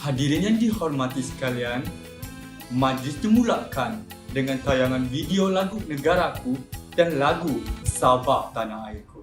Hadirin yang dihormati sekalian, majlis dimulakan dengan tayangan video lagu Negaraku dan lagu Sabah Tanah Airku.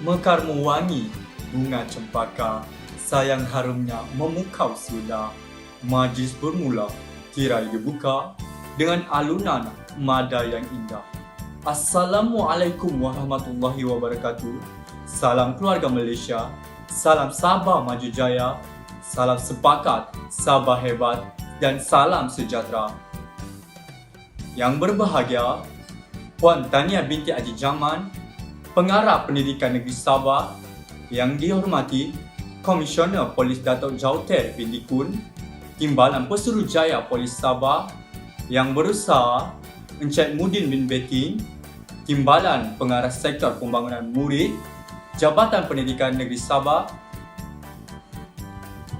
Mekar mewangi bunga cempaka, sayang harumnya memukau sudah. Majlis bermula, tirai dibuka dengan alunan mada yang indah. Assalamualaikum warahmatullahi wabarakatuh. Salam keluarga Malaysia, salam Sabah maju jaya, salam sepakat, Sabah hebat, dan salam sejahtera. Yang berbahagia, Puan Tania binti Haji Jaman, Pengarah Pendidikan Negeri Sabah, yang dihormati Komisioner Polis Datuk Jauter binti Kun, Timbalan Pesuruhjaya Polis Sabah, yang berusaha Encik Mudin bin Betin, Timbalan Pengarah Sektor Pembangunan Murid, Jabatan Pendidikan Negeri Sabah,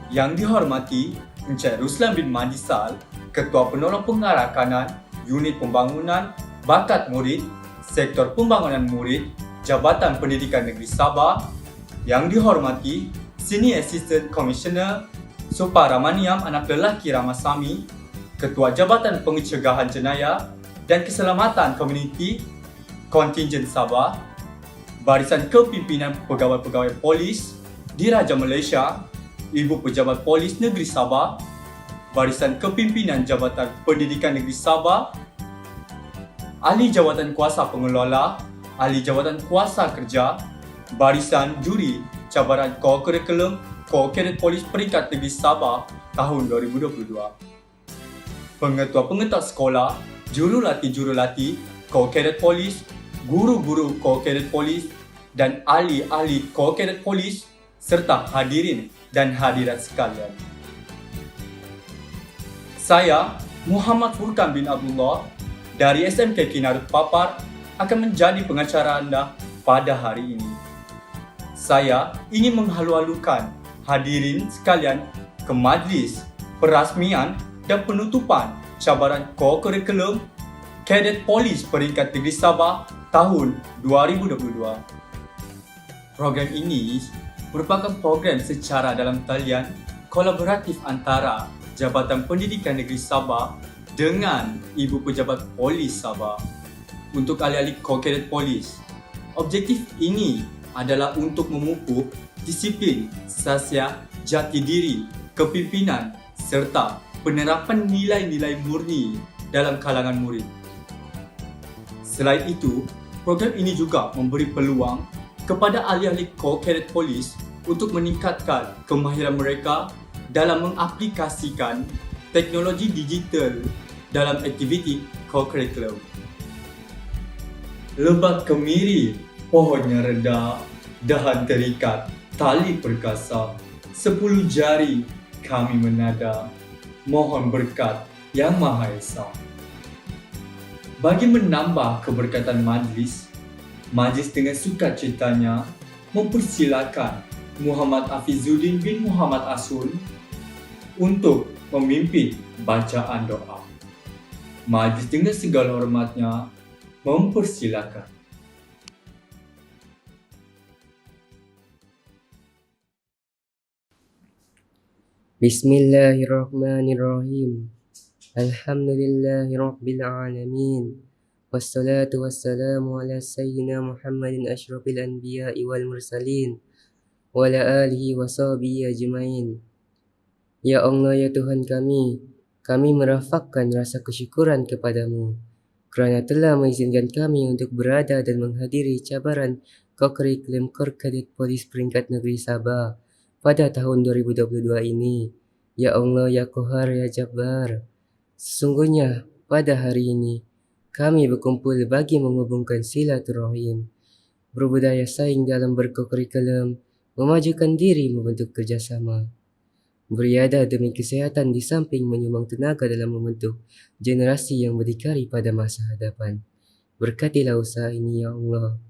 yang dihormati Encik Ruslan bin Madisal, Ketua Penolong Pengarah Kanan Unit Pembangunan Bakat Murid, Sektor Pembangunan Murid, Jabatan Pendidikan Negeri Sabah, yang dihormati Senior Assistant Commissioner Suparamaniam Anak Lelaki Ramasamy, Ketua Jabatan Pencegahan Jenayah dan Keselamatan Komuniti Kontingen Sabah, Barisan Kepimpinan Pegawai-Pegawai Polis Diraja Malaysia, Ibu Pejabat Polis Negeri Sabah, Barisan Kepimpinan Jabatan Pendidikan Negeri Sabah, Ahli Jawatan Kuasa Pengelola, Ahli Jawatan Kuasa Kerja, Barisan Juri Cabaran Kurikulum Kadet Polis Peringkat Negeri Sabah tahun 2022. Pengetua-pengetua sekolah, jurulatih Kadet Polis, guru-guru Kadet Polis dan ahli-ahli Kadet Polis serta hadirin dan hadirat sekalian. Saya Muhammad Furkan bin Abdullah dari SMK Kinarut Papar akan menjadi pengacara anda pada hari ini. Saya ingin menghalu-halukan hadirin sekalian ke majlis perasmian dan penutupan cabaran kurikulum Kadet Polis Peringkat Negeri Sabah tahun 2022. Program ini merupakan program secara dalam talian kolaboratif antara Jabatan Pendidikan Negeri Sabah dengan Ibu Pejabat Polis Sabah untuk ahli-ahli Kadet Polis. Objektif ini adalah untuk memupuk disiplin, sasia, jati diri, kepimpinan serta penerapan nilai-nilai murni dalam kalangan murid. Selain itu, program ini juga memberi peluang kepada ahli-ahli Kadet Polis untuk meningkatkan kemahiran mereka dalam mengaplikasikan teknologi digital dalam aktiviti co-curriculum. Lebat kemiri, pohonnya reda, dahan terikat, tali perkasa, 10 jari kami menada, mohon berkat Yang Maha Esa. Bagi menambah keberkatan majlis dengan sukacitanya mempersilakan Muhammad Hafizuddin bin Muhammad Asun untuk memimpin bacaan doa. Majlis dengan segala hormatnya mempersilakan. Bismillahirrahmanirrahim. Alhamdulillahi Rabbil Alamin. Wassalatu wassalamu ala Sayyidina Muhammadin ashrafil anbiya'i wal mursalin wa ala alihi wa sahbihi ajma'in. Ya Allah, ya Tuhan kami merafakkan rasa kesyukuran kepadamu kerana telah mengizinkan kami untuk berada dan menghadiri cabaran co-curriculum Kadet Polis peringkat negeri Sabah pada tahun 2022 ini. Ya Allah, ya Qahar, ya Jabbar, sesungguhnya pada hari ini kami berkumpul bagi menghubungkan silaturahim, berbudaya saing dalam berko-curriculum, memajukan diri membentuk kerjasama, beriadah demi kesihatan di samping menyumbang tenaga dalam membentuk generasi yang berdikari pada masa hadapan. Berkatilah usaha ini ya Allah,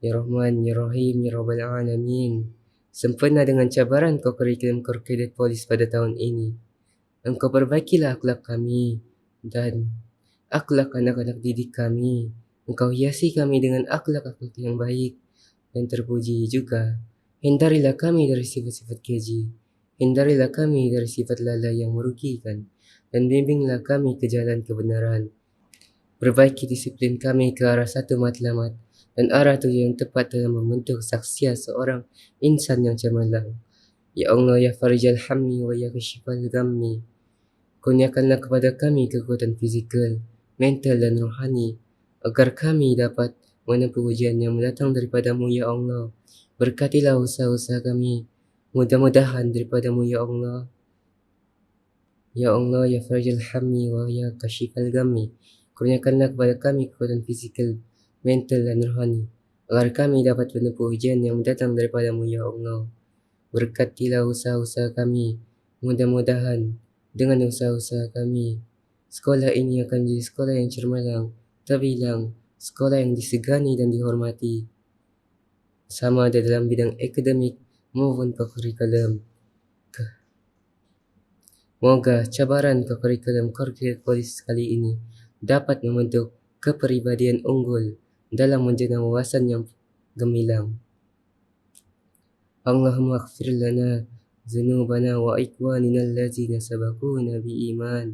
ya Rahman, ya Rahim, ya Rabbal Alamin. Sempena dengan cabaran co-curriculum Kadet Polis pada tahun ini, Engkau perbaikilah akhlak kami dan akhlak anak-anak didik kami. Engkau hiasi kami dengan akhlak-akhlak yang baik dan terpuji juga. Hindarilah kami dari sifat-sifat keji. Hindarilah kami dari sifat lalai yang merugikan. Dan bimbinglah kami ke jalan kebenaran. Perbaiki disiplin kami ke arah satu matlamat dan arah tujuan yang tepat dalam membentuk saksiat seorang insan yang cemerlang. Ya Allah, ya Farijal Hammi wa ya Kashifal Ghammi, kurniakanlah kepada kami kekuatan fizikal, mental dan rohani agar kami dapat menempuh ujian yang mendatang daripadamu ya Allah. Berkatilah usaha-usaha kami, mudah-mudahan daripadamu ya Allah. Ya Allah, ya Farijal Hammi wa ya Kashifal Ghammi, kurniakanlah kepada kami kekuatan fizikal, mental dan rohani agar kami dapat menempuh ujian yang mendatang daripadamu ya Allah. Berkatilah usaha-usaha kami, mudah-mudahan dengan usaha-usaha kami sekolah ini akan menjadi sekolah yang cemerlang, terbilang, sekolah yang disegani dan dihormati, sama ada dalam bidang akademik maupun co-curriculum. Moga cabaran co-curriculum Kadet Polis kali ini dapat membentuk kepribadian unggul dalam menjana wawasan yang gemilang. Allahumma ighfir lana dzunubana wa ikhwanina allazina sabaquna bi iman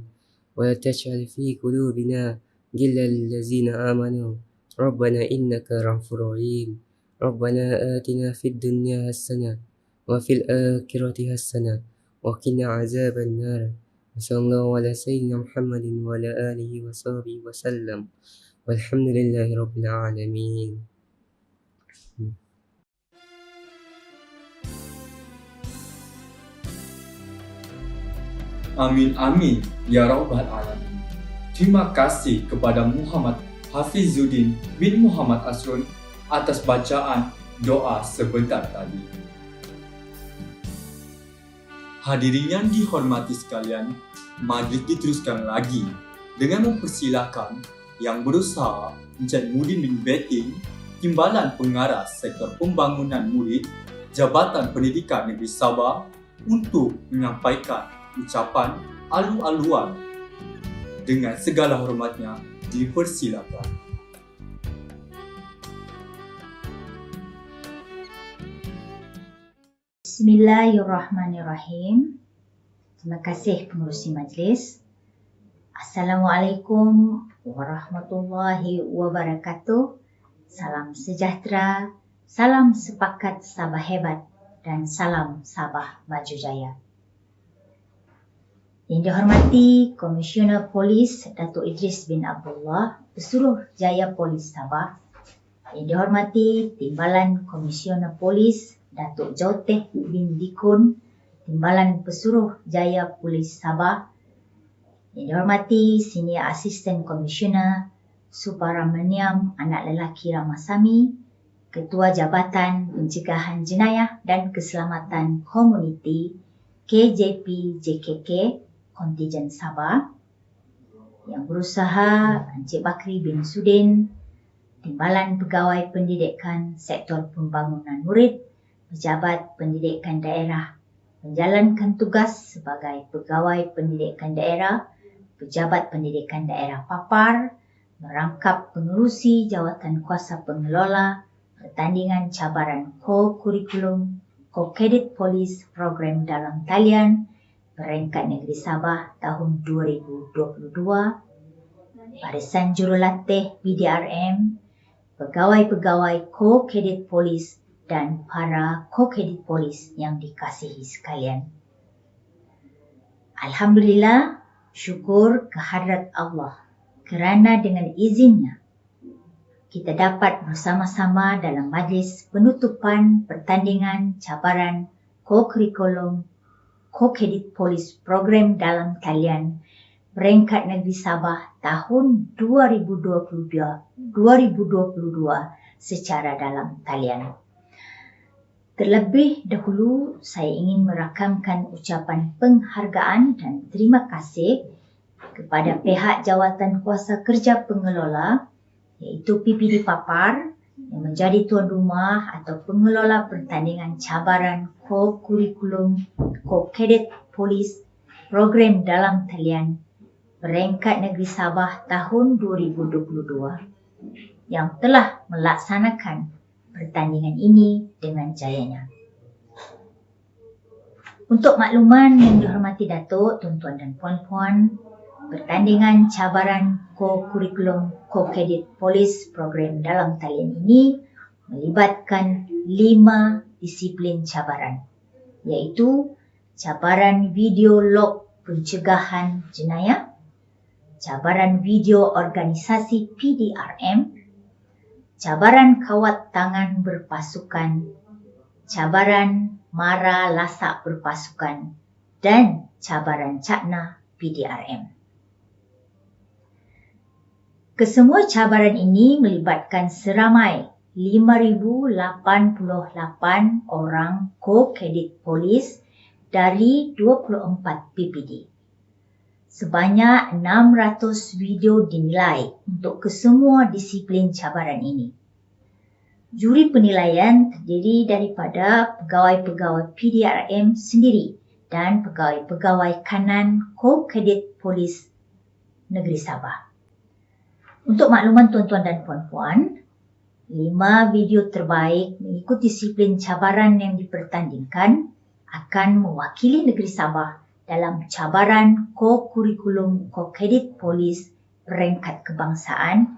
wa la taj'al fi qulubina ghillan lil ladzina amanu rabbana innaka ghafurur rahim. Rabbana atina fid dunya hasanah wa fil akhirati hasanah wa qina azaban nar. Sallallahu ala sayyidina Muhammadin wa ala alihi wa sahbihi wa sallam. Walhamdulillahi rabbil alamin. Amin amin ya Rabbal Alamin. Terima kasih kepada Muhammad Hafizuddin bin Muhammad Asun atas bacaan doa sebentar tadi. Hadirin yang dihormati sekalian, majlis diteruskan lagi dengan mempersilakan yang berusaha Encik Mudin bin Beting, Timbalan Pengarah Sektor Pembangunan Murid Jabatan Pendidikan Negeri Sabah untuk menyampaikan ucapan alu-aluan. Dengan segala hormatnya dipersilakan. Bismillahirrahmanirrahim. Terima kasih pengerusi majlis. Assalamualaikum warahmatullahi wabarakatuh. Salam sejahtera, salam sepakat Sabah hebat, dan salam Sabah maju jaya. Yang dihormati Komisioner Polis Datuk Idris bin Abdullah, Pesuruh Jaya Polis Sabah. Yang dihormati Timbalan Komisioner Polis Datuk Jauteh bin Dikun, Timbalan Pesuruh Jaya Polis Sabah. Yang dihormati Senior Asisten Komisioner Suparamaniam Anak Lelaki Ramasamy, Ketua Jabatan Pencegahan Jenayah dan Keselamatan Komuniti KJP JKK Kontijen Sabah. Yang berusaha Encik Bakri bin Sudin, Timbalan Pegawai Pendidikan Sektor Pembangunan Murid, Pejabat Pendidikan Daerah, menjalankan tugas sebagai Pegawai Pendidikan Daerah, Pejabat Pendidikan Daerah Papar, merangkap pengerusi jawatan kuasa pengelola pertandingan cabaran co-kurikulum Co-Cadet Police Program dalam talian Peringkat Negeri Sabah tahun 2022, barisan jurulatih PDRM, pegawai-pegawai Co-Cadet Police dan para Co-Cadet Police yang dikasihi sekalian. Alhamdulillah, syukur kehadrat Allah kerana dengan izinnya kita dapat bersama-sama dalam majlis penutupan pertandingan cabaran co-kurikulum Co-Cadet Police Program dalam talian Peringkat Negeri Sabah tahun 2022 secara dalam talian. Terlebih dahulu, saya ingin merakamkan ucapan penghargaan dan terima kasih kepada pihak Jawatan Kuasa Kerja Pengelola, iaitu PPD Papar, yang menjadi tuan rumah atau pengelola pertandingan cabaran co-kurikulum Co-Cadet Police Program dalam talian Peringkat Negeri Sabah tahun 2022 yang telah melaksanakan pertandingan ini dengan jayanya. Untuk makluman yang dihormati Datuk, tuan-tuan dan puan-puan, pertandingan cabaran co-kurikulum Co-Cadet Police Program dalam talian ini melibatkan 5 disiplin cabaran, iaitu cabaran video log pencegahan jenayah, cabaran video organisasi PDRM, cabaran kawat tangan berpasukan, cabaran mara lasak berpasukan, dan cabaran cakna PDRM. Kesemua cabaran ini melibatkan seramai 5,088 orang co-cadet polis dari 24 PPD. Sebanyak 600 video dinilai untuk kesemua disiplin cabaran ini. Juri penilaian terdiri daripada pegawai-pegawai PDRM sendiri dan pegawai-pegawai kanan Co-Cadet Polis Negeri Sabah. Untuk makluman tuan-tuan dan puan-puan, 5 video terbaik mengikut disiplin cabaran yang dipertandingkan akan mewakili Negeri Sabah dalam cabaran co-kurikulum Co-Cadet Police Peringkat Kebangsaan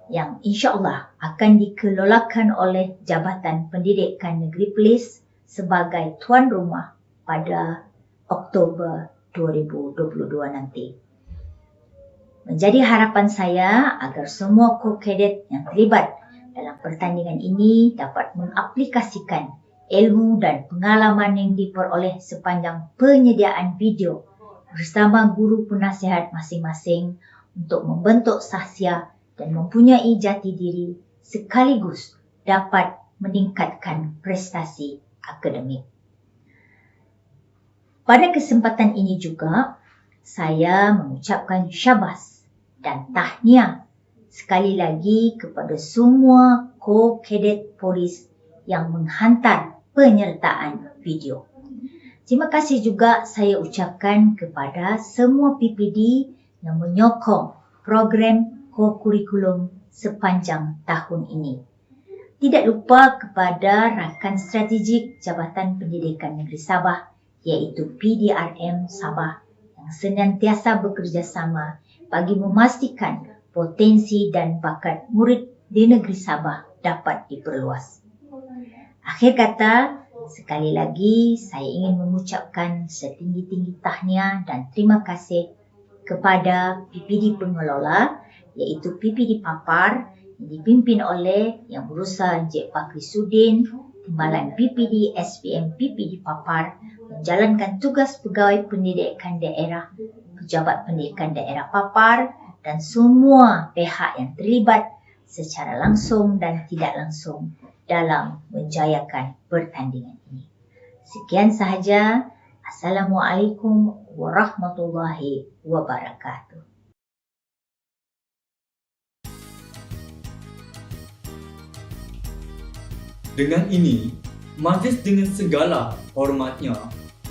yang insya-Allah akan dikelolakan oleh Jabatan Pendidikan Negeri Perlis sebagai tuan rumah pada Oktober 2022 nanti. Menjadi harapan saya agar semua co-cadet yang terlibat dalam pertandingan ini dapat mengaplikasikan ilmu dan pengalaman yang diperoleh sepanjang penyediaan video bersama guru penasihat masing-masing untuk membentuk sahsia dan mempunyai jati diri sekaligus dapat meningkatkan prestasi akademik. Pada kesempatan ini juga, saya mengucapkan syabas dan tahniah sekali lagi kepada semua co-cadet polis yang menghantar penyertaan video. Terima kasih juga saya ucapkan kepada semua PPD yang menyokong program co-kurikulum sepanjang tahun ini. Tidak lupa kepada rakan strategik Jabatan Pendidikan Negeri Sabah, iaitu PDRM Sabah, yang senantiasa bekerjasama bagi memastikan potensi dan bakat murid di negeri Sabah dapat diperluas. Akhir kata, sekali lagi saya ingin mengucapkan setinggi-tinggi tahniah dan terima kasih kepada PPD pengelola iaitu PPD Papar yang dipimpin oleh Yang Berusaha Encik Fakri Sudin, Timbalan PPD SPM PPD Papar menjalankan tugas pegawai pendidikan daerah, pejabat pendidikan daerah Papar dan semua pihak yang terlibat secara langsung dan tidak langsung dalam menjayakan pertandingan ini. Sekian sahaja. Assalamualaikum warahmatullahi wabarakatuh. Dengan ini, majlis dengan segala hormatnya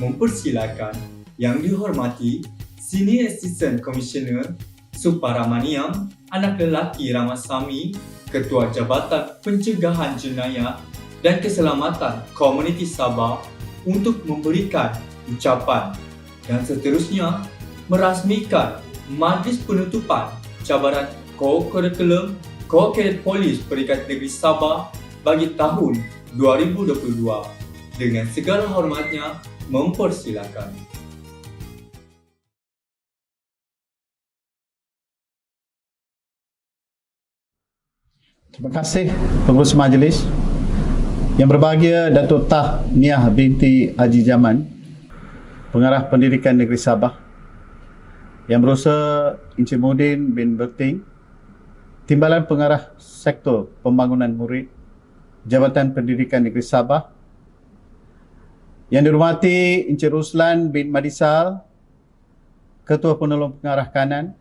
mempersilakan Yang Dihormati Senior Assistant Commissioner Suparamaniam, anak lelaki Ramasamy, Ketua Jabatan Pencegahan Jenayah dan Keselamatan Komuniti Sabah untuk memberikan ucapan dan seterusnya merasmikan majlis penutupan cabaran kurikulum Kadet Polis Peringkat Negeri Sabah bagi tahun 2022. Dengan segala hormatnya mempersilakan. Terima kasih pengurus majlis. Yang berbahagia Datuk Tah Niah binti Haji Zaman, Pengarah Pendidikan Negeri Sabah. Yang Berusaha Encik Muhyiddin bin Bekting, Timbalan Pengarah Sektor Pembangunan Murid, Jabatan Pendidikan Negeri Sabah. Yang dihormati Encik Ruslan bin Madisal, Ketua Penolong Pengarah Kanan,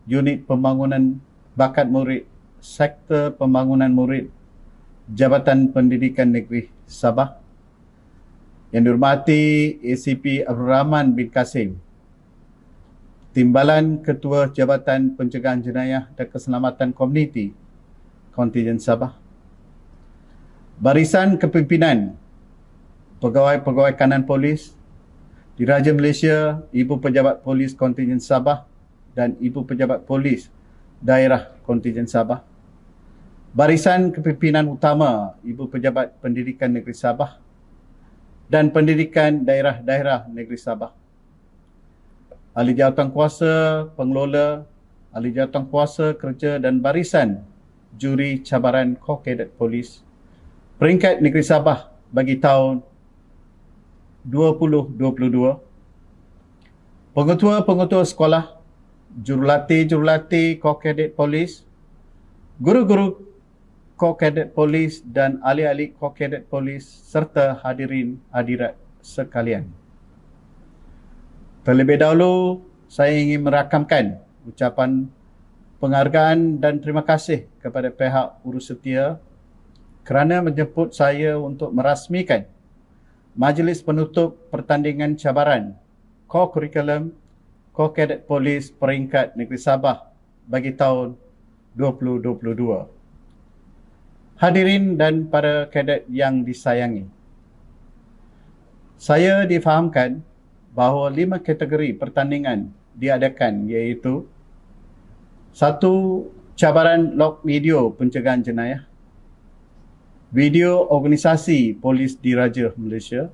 Unit Pembangunan Bakat Murid, Sektor Pembangunan Murid, Jabatan Pendidikan Negeri Sabah. Yang dihormati ACP Abdul Rahman bin Kasim, Timbalan Ketua Jabatan Pencegahan Jenayah dan Keselamatan Komuniti, Kontingen Sabah. Barisan Kepimpinan Pegawai-Pegawai Kanan Polis, Diraja Malaysia, Ibu Pejabat Polis Kontingen Sabah dan Ibu Pejabat Polis Daerah Kontingen Sabah. Barisan Kepimpinan Utama Ibu Pejabat Pendidikan Negeri Sabah dan Pendidikan Daerah-Daerah Negeri Sabah. Ahli Jawatankuasa Pengelola, Ahli Jawatankuasa Kerja dan Barisan Juri Cabaran Kadet Polis Peringkat Negeri Sabah bagi tahun 2022. Pengetua-pengetua sekolah, jurulatih-jurulatih Kadet Polis, guru-guru Kadet Polis dan ahli-ahli Kadet Polis serta hadirin hadirat sekalian. Terlebih dahulu, saya ingin merakamkan ucapan penghargaan dan terima kasih kepada pihak urus setia kerana menjemput saya untuk merasmikan majlis penutup pertandingan cabaran kurikulum Kadet Polis Peringkat Negeri Sabah bagi tahun 2022. Hadirin dan para kadet yang disayangi, saya difahamkan bahawa 5 kategori pertandingan diadakan iaitu 1. Cabaran log video pencegahan jenayah, video organisasi polis diraja Malaysia,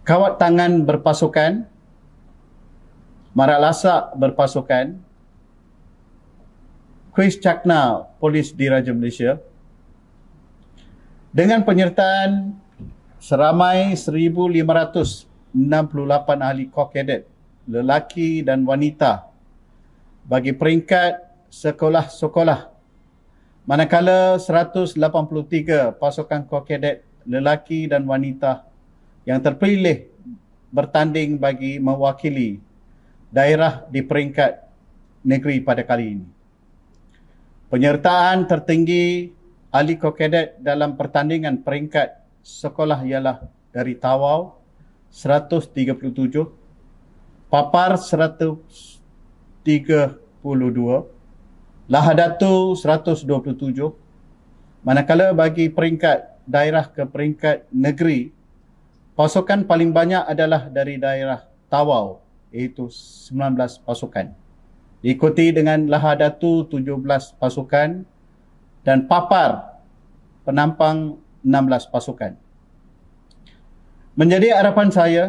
kawat tangan berpasukan, marak lasak berpasukan, kuis cakna polis diraja Malaysia dengan penyertaan seramai 1,568 ahli kadet lelaki dan wanita bagi peringkat sekolah-sekolah, manakala 183 pasukan kadet lelaki dan wanita yang terpilih bertanding bagi mewakili daerah di peringkat negeri pada kali ini. Penyertaan tertinggi ahli kadet dalam pertandingan peringkat sekolah ialah dari Tawau 137, Papar 132, Lahadatu 127, manakala bagi peringkat daerah ke peringkat negeri, pasukan paling banyak adalah dari daerah Tawau iaitu 19 pasukan. Diikuti dengan Lahadatu 17 pasukan dan Papar penampang 16 pasukan. Menjadi harapan saya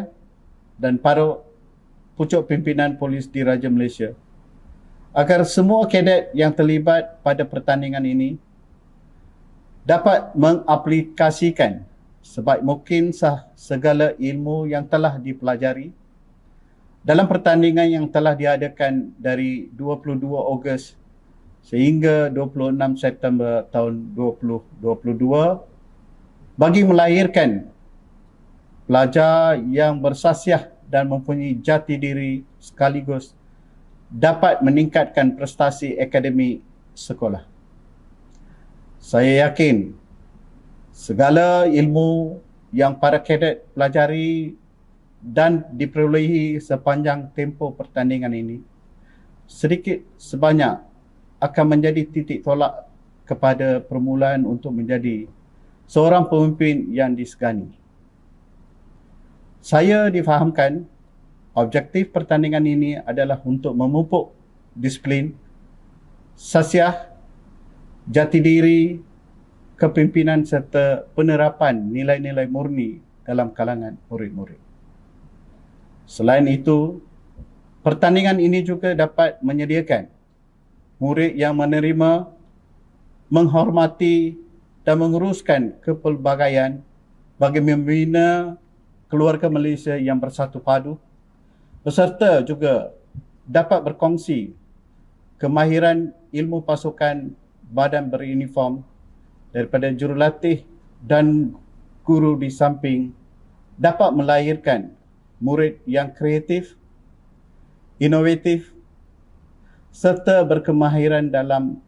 dan para pucuk pimpinan polis di Raja Malaysia agar semua kadet yang terlibat pada pertandingan ini dapat mengaplikasikan sebaik mungkin segala ilmu yang telah dipelajari dalam pertandingan yang telah diadakan dari 22 Ogos sehingga 26 September tahun 2022 bagi melahirkan pelajar yang bersasiah dan mempunyai jati diri sekaligus dapat meningkatkan prestasi akademik sekolah. Saya yakin segala ilmu yang para kadet pelajari dan diperolehi sepanjang tempoh pertandingan ini sedikit sebanyak akan menjadi titik tolak kepada permulaan untuk menjadi seorang pemimpin yang disegani. Saya difahamkan objektif pertandingan ini adalah untuk memupuk disiplin, sasiah, jati diri, kepimpinan serta penerapan nilai-nilai murni dalam kalangan murid-murid. Selain itu, pertandingan ini juga dapat menyediakan murid yang menerima, menghormati dan menguruskan kepelbagaian bagi membina keluarga Malaysia yang bersatu padu, beserta juga dapat berkongsi kemahiran ilmu pasukan badan beruniform daripada jurulatih dan guru di samping dapat melahirkan murid yang kreatif, inovatif serta berkemahiran dalam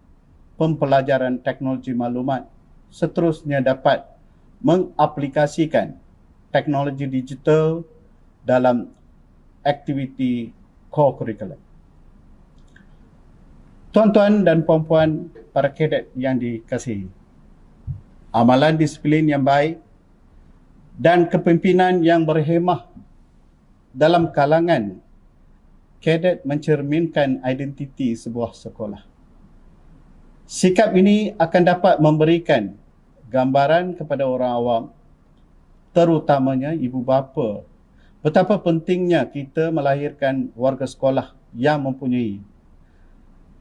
pembelajaran teknologi maklumat, seterusnya dapat mengaplikasikan teknologi digital dalam aktiviti co-curriculum. Tuan-tuan dan puan-puan para kadet yang dikasihi, amalan disiplin yang baik dan kepimpinan yang berhemah dalam kalangan kadet mencerminkan identiti sebuah sekolah. Sikap ini akan dapat memberikan gambaran kepada orang awam, terutamanya ibu bapa, betapa pentingnya kita melahirkan warga sekolah yang mempunyai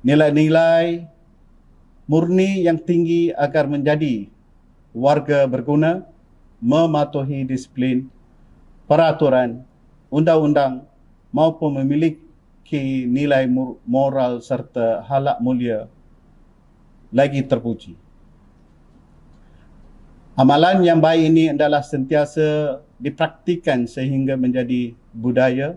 nilai-nilai murni yang tinggi agar menjadi warga berguna, mematuhi disiplin, peraturan, undang-undang maupun memiliki nilai moral serta akhlak mulia lagi terpuji. Amalan yang baik ini adalah sentiasa dipraktikkan sehingga menjadi budaya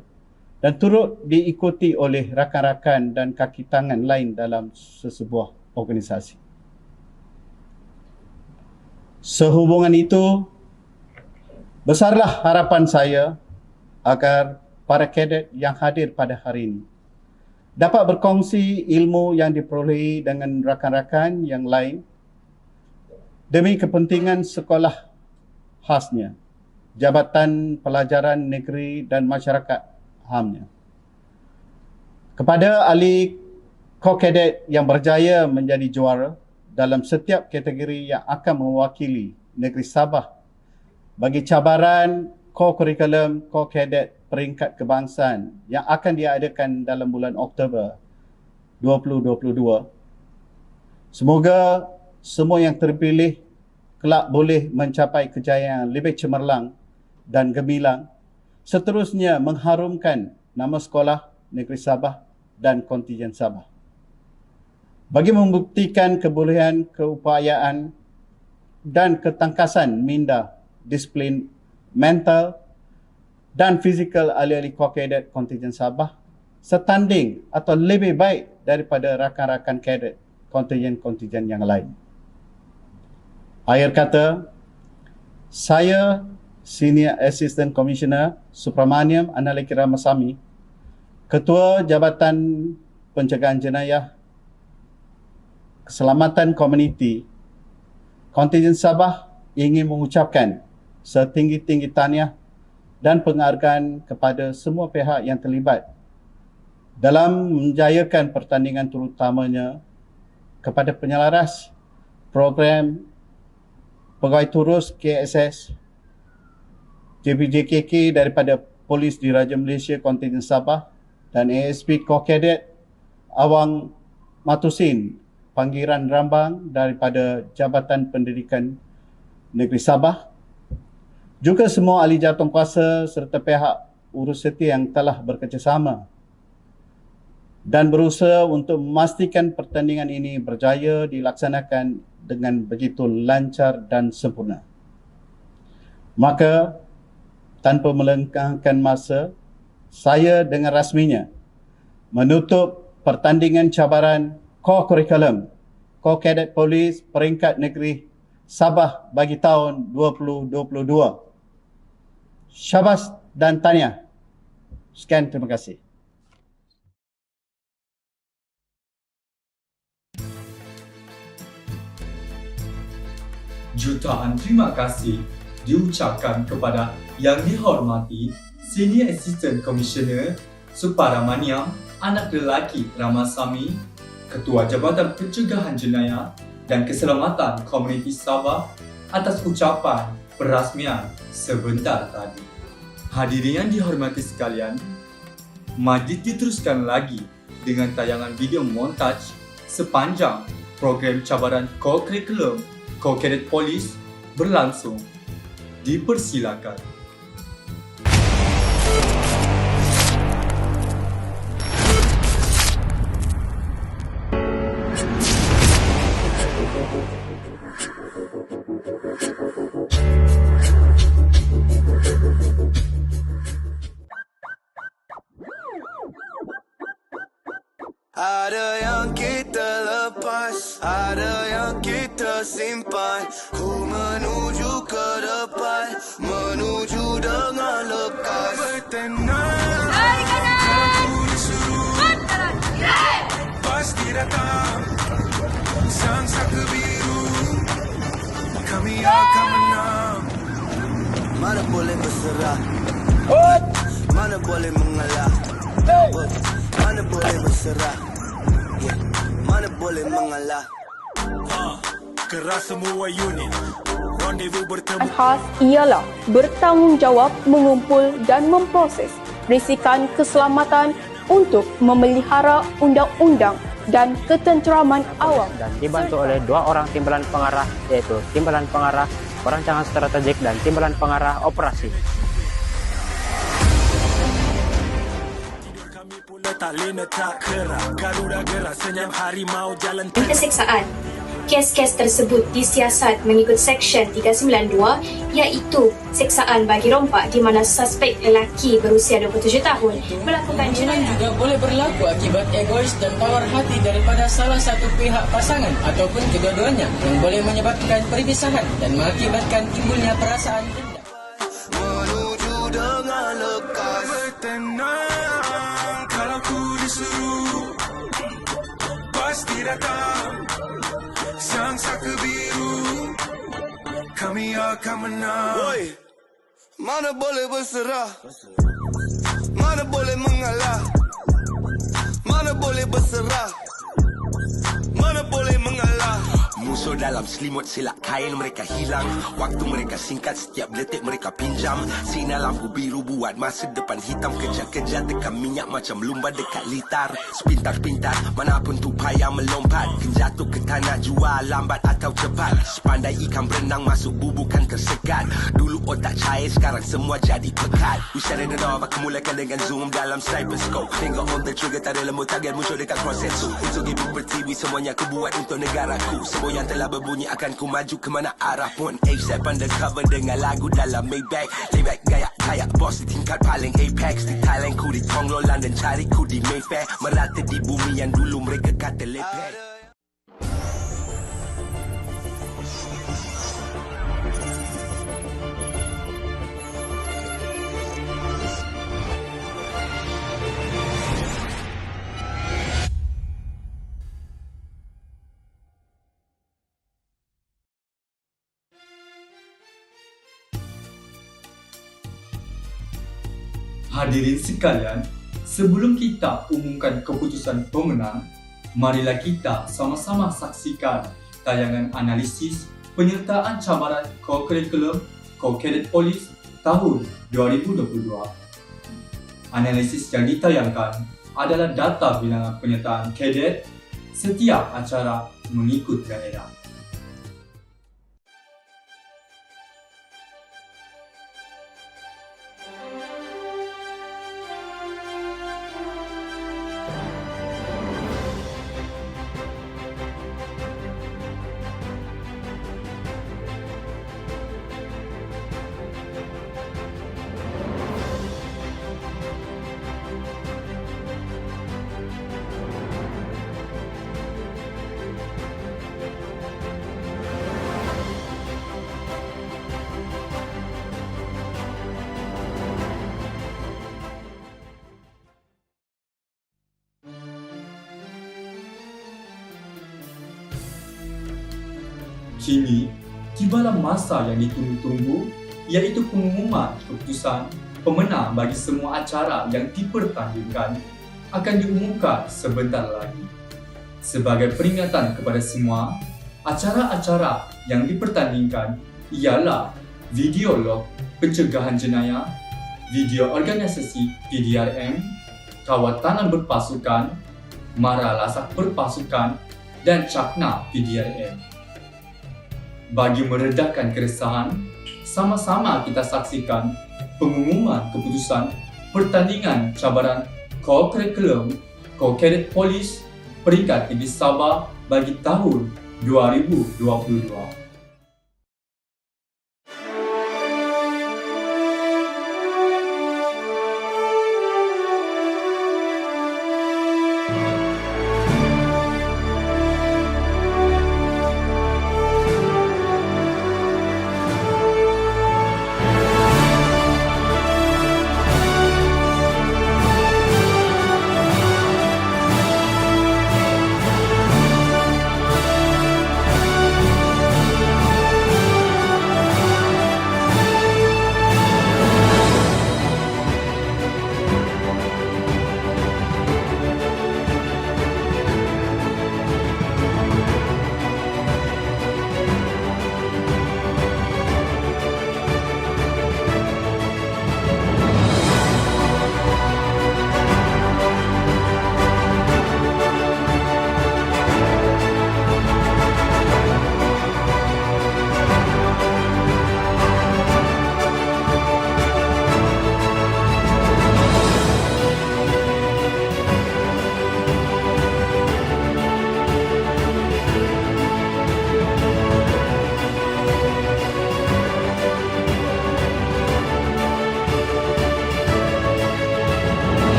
dan turut diikuti oleh rakan-rakan dan kaki tangan lain dalam sesebuah organisasi. Sehubungan itu, besarlah harapan saya agar para kadet yang hadir pada hari ini dapat berkongsi ilmu yang diperolehi dengan rakan-rakan yang lain demi kepentingan sekolah khasnya, Jabatan Pelajaran Negeri dan Masyarakat hamnya. Kepada ahli ko-kadet yang berjaya menjadi juara dalam setiap kategori yang akan mewakili negeri Sabah bagi cabaran ko-kurikulum ko-kadet peringkat kebangsaan yang akan diadakan dalam bulan Oktober 2022. Semoga semua yang terpilih kelak boleh mencapai kejayaan lebih cemerlang dan gemilang, seterusnya mengharumkan nama sekolah Negeri Sabah dan kontingen Sabah. Bagi membuktikan kebolehan, keupayaan dan ketangkasan minda, disiplin mental dan fizikal ahli-ahli ko-kadet kontingen Sabah setanding atau lebih baik daripada rakan-rakan kadet kontingen-kontingen yang lain. Akhir kata, saya Senior Assistant Commissioner Supramaniam Analeki Ramasamy, Ketua Jabatan Pencegahan Jenayah Keselamatan Komuniti kontingen Sabah ingin mengucapkan setinggi-tinggi tahniah dan penghargaan kepada semua pihak yang terlibat dalam menjayakan pertandingan, terutamanya kepada penyelaras program Pegawai Turus KSS JPJKK daripada Polis Diraja Malaysia Kontingen Sabah dan ASP Kor Kadet Awang Matusin Panggiran Rambang daripada Jabatan Pendidikan Negeri Sabah, juga semua ahli jawatankuasa serta pihak urus seti yang telah bekerjasama dan berusaha untuk memastikan pertandingan ini berjaya dilaksanakan dengan begitu lancar dan sempurna. Maka, tanpa melengahkan masa, saya dengan rasminya menutup pertandingan cabaran Core Curriculum Kor Kadet Polis peringkat negeri Sabah bagi tahun 2022. Syabas dan tahniah. Sekian, terima kasih. Jutaan terima kasih diucapkan kepada Yang Dihormati Senior Assistant Commissioner Suparamaniam Anak Lelaki Ramasamy, Ketua Jabatan Pencegahan Jenayah dan Keselamatan Komuniti Sabah atas ucapan perasmian sebentar tadi. Hadirin yang dihormati sekalian, majlis diteruskan lagi dengan tayangan video montaj sepanjang program cabaran Core Curriculum Kor Kadet Polis berlangsung. Dipersilakan. Ada yang kita lepas, ada yang kita simpan. Ku menuju ke depan, menuju dengan lekas. Bertenang, aku disuruh, pasti datang. Sang saka biru, kami akan menang. Mana boleh berserah, mana boleh mengalah, mana boleh berserah, mana boleh mengalah. Keras semua unit, rendezvous bertemu. Khas ialah bertanggungjawab mengumpul dan memproses risikan keselamatan untuk memelihara undang-undang dan ketenteraman awam dan dibantu oleh 2 orang timbalan pengarah, yaitu timbalan pengarah perancangan strategik dan timbalan pengarah operasi. Keseksaan. Kes-kes tersebut disiasat mengikut Seksyen 392 iaitu seksaan bagi rompak di mana suspek lelaki berusia 27 tahun melakukan jenayah. Juga boleh berlaku akibat egois dan tawar hati daripada salah satu pihak pasangan ataupun kedua-duanya yang boleh menyebabkan perpisahan dan mengakibatkan timbulnya perasaan dendam. Menuju dengan lekas. Bertenang, kalau ku disuruh, pasti datang. Sang saka biru, kami akan menang. Woy, mana boleh berserah, mana boleh mengalah, mana boleh berserah, mana boleh mengalah. Musuh dalam selimut silap kain mereka hilang. Waktu mereka singkat, setiap detik mereka pinjam. Sinar lampu biru buat masa depan hitam. Kejar-kejar tekan minyak macam lumba dekat litar. Sepintar-pintar, manapun tu payah melompat. Jatuh ke tanah, jual lambat atau cepat. Sepandai ikan berenang masuk bubukan tersekat. Dulu otak cair, sekarang semua jadi pekat. We shut it off, aku mulakan dengan zoom dalam sniper scope. Tengok on the trigger, tak ada lembu target muncul dekat proses tu. Untuk ibu bertiwi, semuanya aku buat untuk negaraku. Semua yang telah berbunyi akan ku maju ke mana arah pun. ASAP undercover dengan lagu dalam Maybach. Layback gaya kayak bos di tingkat paling apex. Di Thailand ku di Tonglo, London cari ku di Mayfair. Merata di bumi yang dulu mereka kata lepek. Hadirin sekalian, sebelum kita umumkan keputusan pemenang, marilah kita sama-sama saksikan tayangan analisis penyertaan cabaran co-curriculum Co-Cadet Police tahun 2022. Analisis yang ditayangkan adalah data bilangan penyertaan kadet setiap acara mengikut daerah. Kini, tibalah masa yang ditunggu-tunggu, iaitu pengumuman keputusan pemenang bagi semua acara yang dipertandingkan akan diumumkan sebentar lagi. Sebagai peringatan kepada semua, acara-acara yang dipertandingkan ialah video log pencegahan jenayah, video organisasi PDRM, kawatanan berpasukan, mara lasak berpasukan dan cakna PDRM. Bagi meredakan keresahan, sama-sama kita saksikan pengumuman keputusan pertandingan cabaran Co-Curriculum Co-Cadet Police peringkat tinggi Sabah bagi tahun 2022.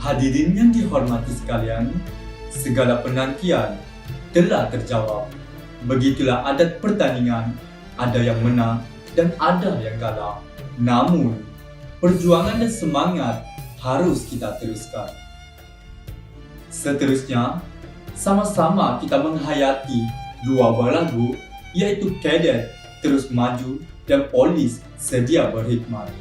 Hadirin yang dihormati sekalian, segala penantian telah terjawab. Begitulah adat pertandingan, ada yang menang dan ada yang kalah. Namun, perjuangan dan semangat harus kita teruskan. Seterusnya, sama-sama kita menghayati dua buah lagu, yaitu Kadet Terus Maju dan Polis Sedia Berkhidmat.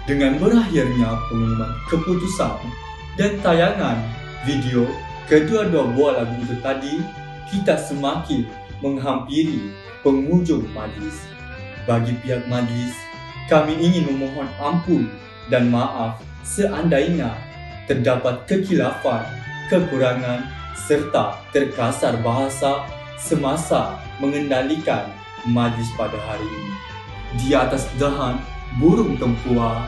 Dengan berakhirnya pengumuman keputusan dan tayangan video kedua-dua buah lagu itu tadi, kita semakin menghampiri penghujung majlis. Bagi pihak majlis, kami ingin memohon ampun dan maaf seandainya terdapat kekhilafan, kekurangan serta terkasar bahasa semasa mengendalikan majlis pada hari ini. Di atas dahan burung tempua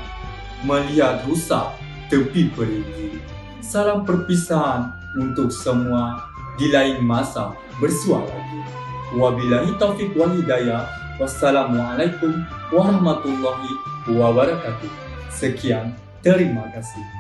melihat rusak tepi perigi. Salam perpisahan untuk semua, di lain masa bersua lagi. Wabillahi taufiq wal hidayah. Wassalamualaikum warahmatullahi wabarakatuh. Sekian, terima kasih.